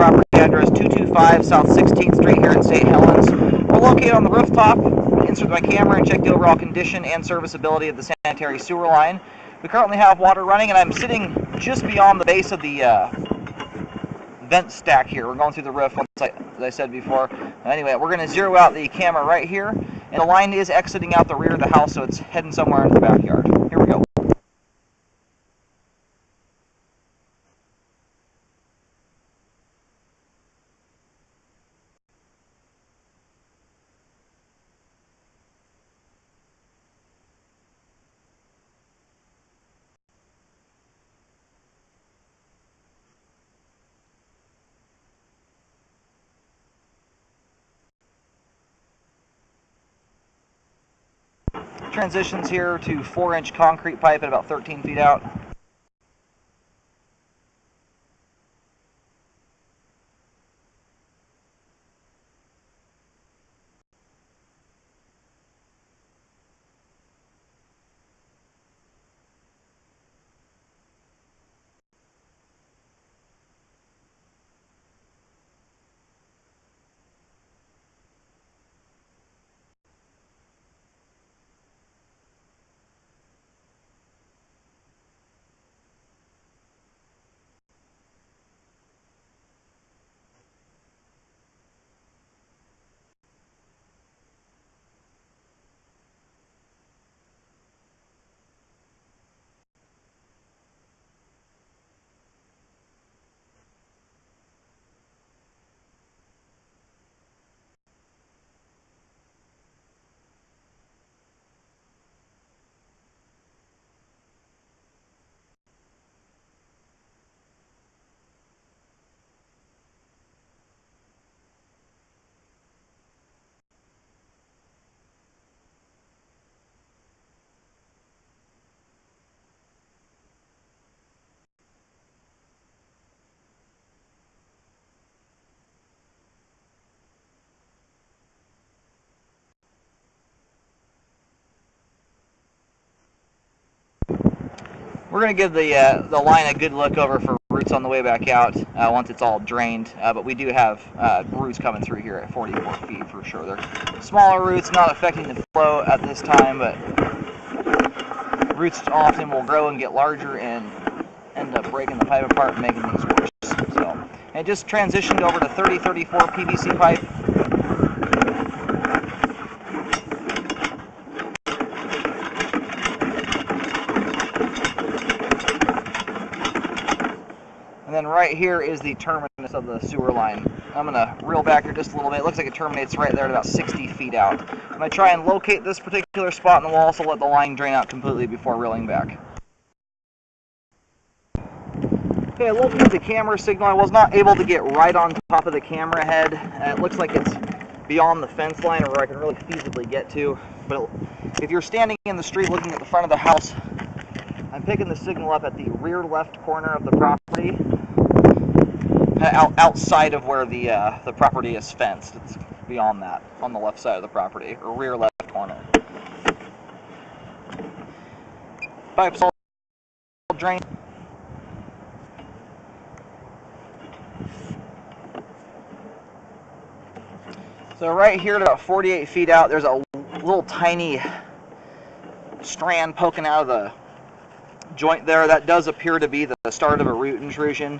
property address 225 South 16th Street here in St. Helens. We're located on the rooftop. Insert my camera and check the overall condition and serviceability of the sanitary sewer line. We currently have water running, and I'm sitting just beyond the base of the vent stack here. We're going through the roof, as I said before. Anyway, we're going to zero out the camera right here, and the line is exiting out the rear of the house, so it's heading somewhere into the backyard. Here we go. Transitions here to 4-inch concrete pipe at about 13 feet out. We're going to give the line a good look over for roots on the way back out once it's all drained, but we do have roots coming through here at 44 feet for sure. They're smaller roots, not affecting the flow at this time, but roots often will grow and get larger and end up breaking the pipe apart and making things worse. So, and just transitioned over to 3034 PVC pipe. And then right here is the terminus of the sewer line. I'm going to reel back here just a little bit. It looks like it terminates right there at about 60 feet out. I'm going to try and locate this particular spot in the wall, so let the line drain out completely before reeling back. Okay, I located the camera signal. I was not able to get right on top of the camera head. It looks like it's beyond the fence line, or where I can really feasibly get to. But if you're standing in the street looking at the front of the house, I'm picking the signal up at the rear left corner of the property, outside of where the property is fenced. It's beyond that, on the left side of the property, or rear left corner. Pipe's all drained. So right here at about 48 feet out, there's a little tiny strand poking out of the joint there. That does appear to be the start of a root intrusion.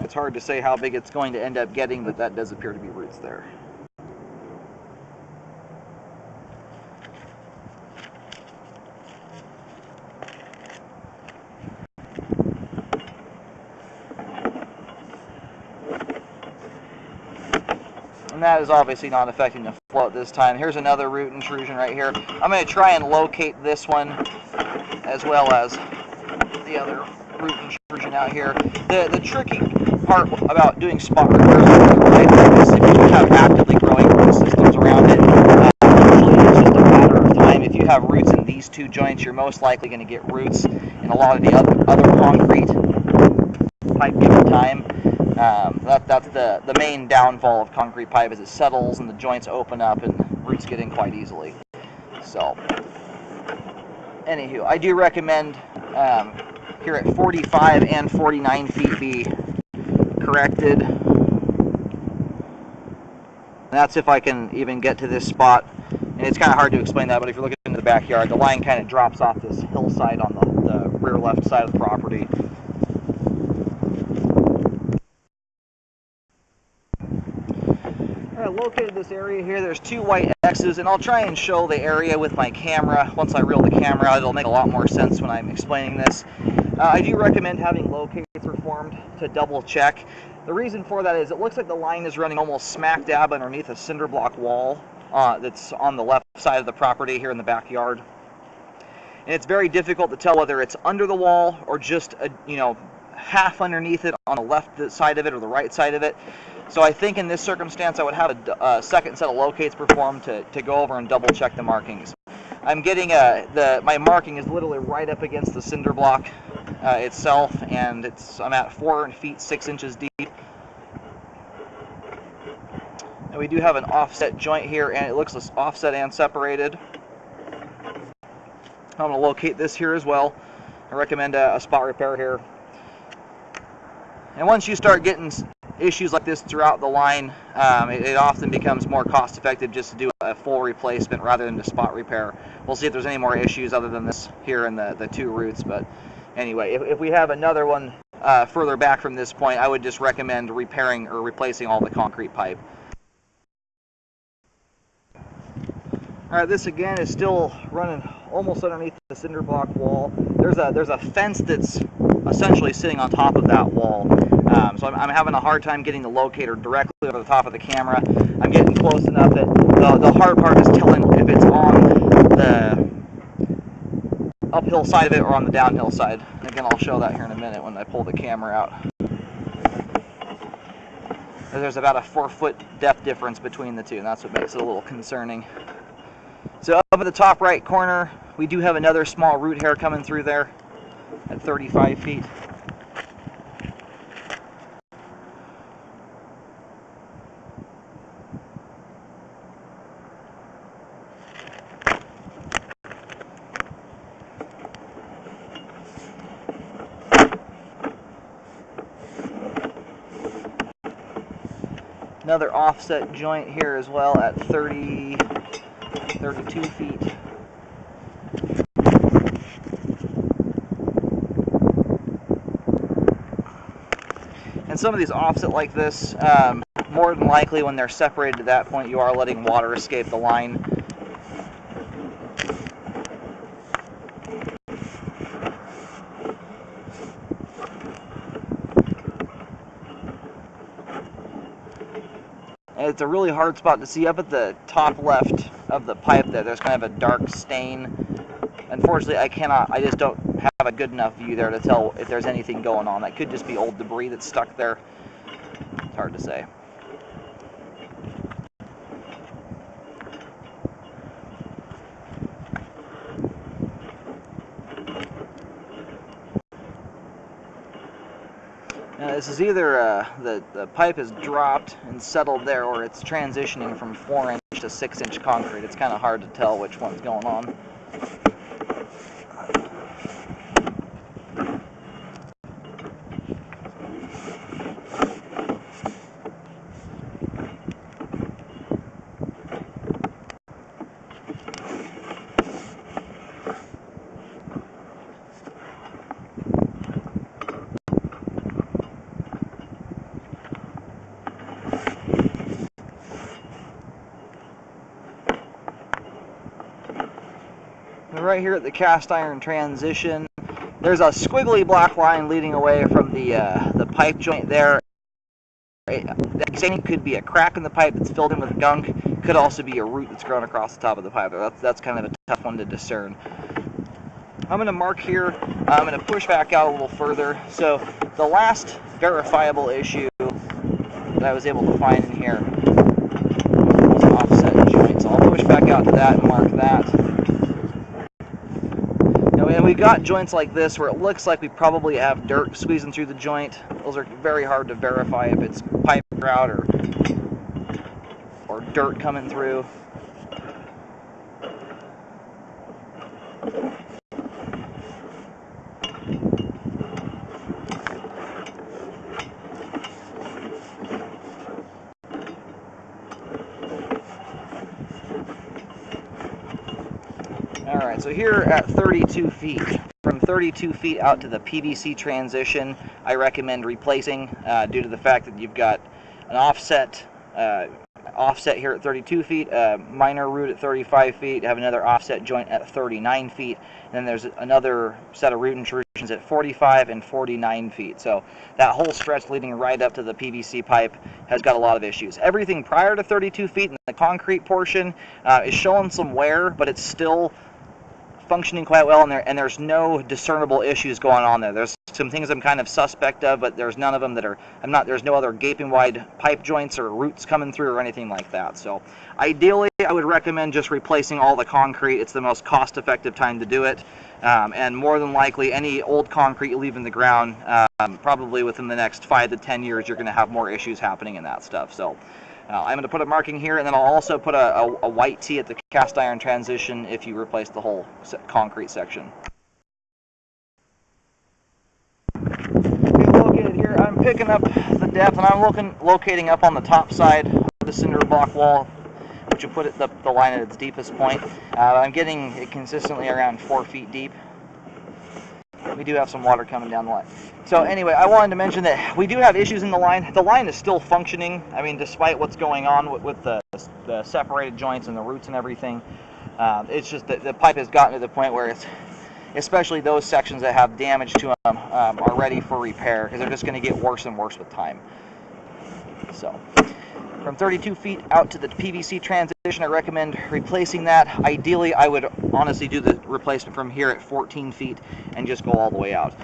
It's hard to say how big it's going to end up getting, but that does appear to be roots there. And that is obviously not affecting the flow at this time. Here's another root intrusion right here. I'm going to try and locate this one as well as the other root intrusion out here. The tricky part about doing spot repairs is if you have actively growing root systems around it, usually it's just a matter of time. If you have roots in these two joints, you're most likely going to get roots in a lot of the other concrete pipe given time. That's the main downfall of concrete pipe, is it settles and the joints open up and roots get in quite easily. So, anywho, I do recommend here at 45 and 49 feet be corrected. And that's if I can even get to this spot. And it's kind of hard to explain that, but if you're looking into the backyard, the line kind of drops off this hillside on the rear left side of the property. I located this area here. There's 2 white X's, and I'll try and show the area with my camera. Once I reel the camera out, it'll make a lot more sense when I'm explaining this. I do recommend having locates performed to double check. The reason for that is it looks like the line is running almost smack dab underneath a cinder block wall that's on the left side of the property here in the backyard. And it's very difficult to tell whether it's under the wall or just half underneath it on the left side of it or the right side of it. So I think in this circumstance I would have a second set of locates performed to go over and double check the markings. I'm getting my marking is literally right up against the cinder block itself, and I'm at 4 feet 6 inches deep. And we do have an offset joint here, and it looks offset and separated. I'm going to locate this here as well. I recommend a spot repair here. And once you start getting issues like this throughout the line, it often becomes more cost effective just to do a full replacement rather than a spot repair. We'll see if there's any more issues other than this here in the 2 roots, but anyway, if we have another one further back from this point, I would just recommend repairing or replacing all the concrete pipe. Alright, this again is still running almost underneath the cinder block wall. There's a fence that's essentially sitting on top of that wall. So I'm having a hard time getting the locator directly over the top of the camera. I'm getting close enough that the hard part is telling if it's on the uphill side of it or on the downhill side. And again, I'll show that here in a minute when I pull the camera out. There's about a 4-foot depth difference between the two, and that's what makes it a little concerning. So up at the top right corner, we do have another small root hair coming through there at 35 feet. Another offset joint here as well at 32 feet. And some of these offset like this, more than likely when they're separated at that point, you are letting water escape the line. And it's a really hard spot to see. Up at the top left of the pipe there's kind of a dark stain. Unfortunately, I just don't have a good enough view there to tell if there's anything going on. That could just be old debris that's stuck there. It's hard to say. Now, this is either the pipe has dropped and settled there, or it's transitioning from 4-inch to 6-inch concrete. It's kind of hard to tell which one's going on. Right here at the cast iron transition, there's a squiggly black line leading away from the pipe joint there. That could be a crack in the pipe that's filled in with gunk. Could also be a root that's grown across the top of the pipe. That's kind of a tough one to discern. I'm going to mark here. I'm going to push back out a little further. So the last verifiable issue that I was able to find in here was an offset joint. So I'll push back out to that and mark that. And we got joints like this where it looks like we probably have dirt squeezing through the joint. Those are very hard to verify if it's pipe grout or dirt coming through. So here at 32 feet, from 32 feet out to the PVC transition, I recommend replacing due to the fact that you've got an offset here at 32 feet, a minor root at 35 feet, have another offset joint at 39 feet, and then there's another set of root intrusions at 45 and 49 feet. So that whole stretch leading right up to the PVC pipe has got a lot of issues. Everything prior to 32 feet in the concrete portion is showing some wear, but it's still functioning quite well in there, and there's no discernible issues going on there. There's some things I'm kind of suspect of, but there's none of them that are, there's no other gaping wide pipe joints or roots coming through or anything like that. So ideally, I would recommend just replacing all the concrete. It's the most cost-effective time to do it, and more than likely, any old concrete you leave in the ground, probably within the next 5 to 10 years, you're going to have more issues happening in that stuff. So I'm going to put a marking here, and then I'll also put a white tee at the cast iron transition if you replace the whole concrete section. Okay, located here, I'm picking up the depth, and I'm locating up on the top side of the cinder block wall, which will put the line at its deepest point. I'm getting it consistently around 4 feet deep. We do have some water coming down the line. So anyway, I wanted to mention that we do have issues in the line. The line is still functioning. I mean, despite what's going on with the separated joints and the roots and everything, it's just that the pipe has gotten to the point where it's, especially those sections that have damage to them, are ready for repair, because they're just going to get worse and worse with time. So from 32 feet out to the PVC transition, I recommend replacing that. Ideally, I would honestly do the replacement from here at 14 feet and just go all the way out.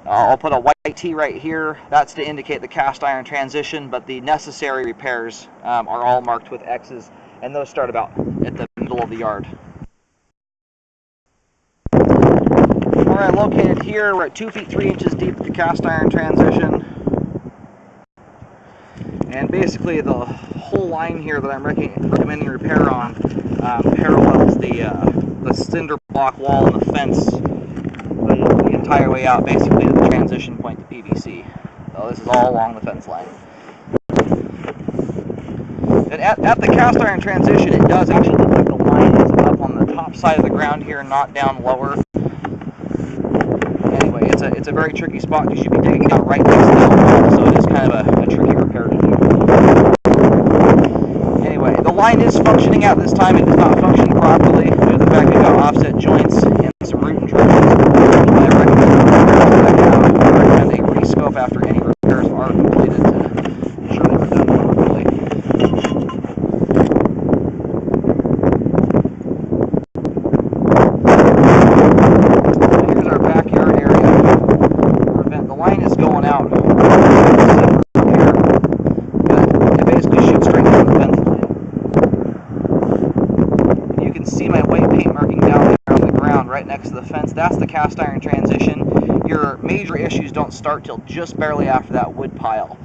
I'll put a white T right here. That's to indicate the cast iron transition, but the necessary repairs are all marked with X's, and those start about at the middle of the yard. All right, located here, we're at 2 feet 3 inches deep at the cast iron transition. And basically the whole line here that I'm recommending repair on parallels the cinder block wall and the fence the entire way out, basically to the transition point to PVC. So this is all along the fence line. And at the cast iron transition, it does actually look like the line is up on the top side of the ground here, not down lower. Anyway, it's a very tricky spot because you'd be digging down right next to that wall, so it is kind of a tricky repair to do. Anyway, the line is functioning at this time. It does not function properly due to the fact we've got offset joints and some root intrusions. I recommend a re-scope after any repairs are completed to ensure they were done properly. Here's our backyard area. The line is going out. Right next to the fence, that's the cast iron transition. Your major issues don't start till just barely after that wood pile.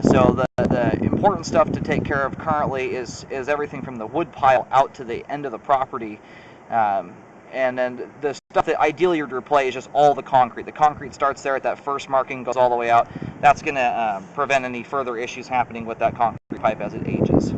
So the important stuff to take care of currently is everything from the wood pile out to the end of the property. And then the stuff that ideally you'd replace is just all the concrete. The concrete starts there at that first marking, goes all the way out. That's going to prevent any further issues happening with that concrete pipe as it ages.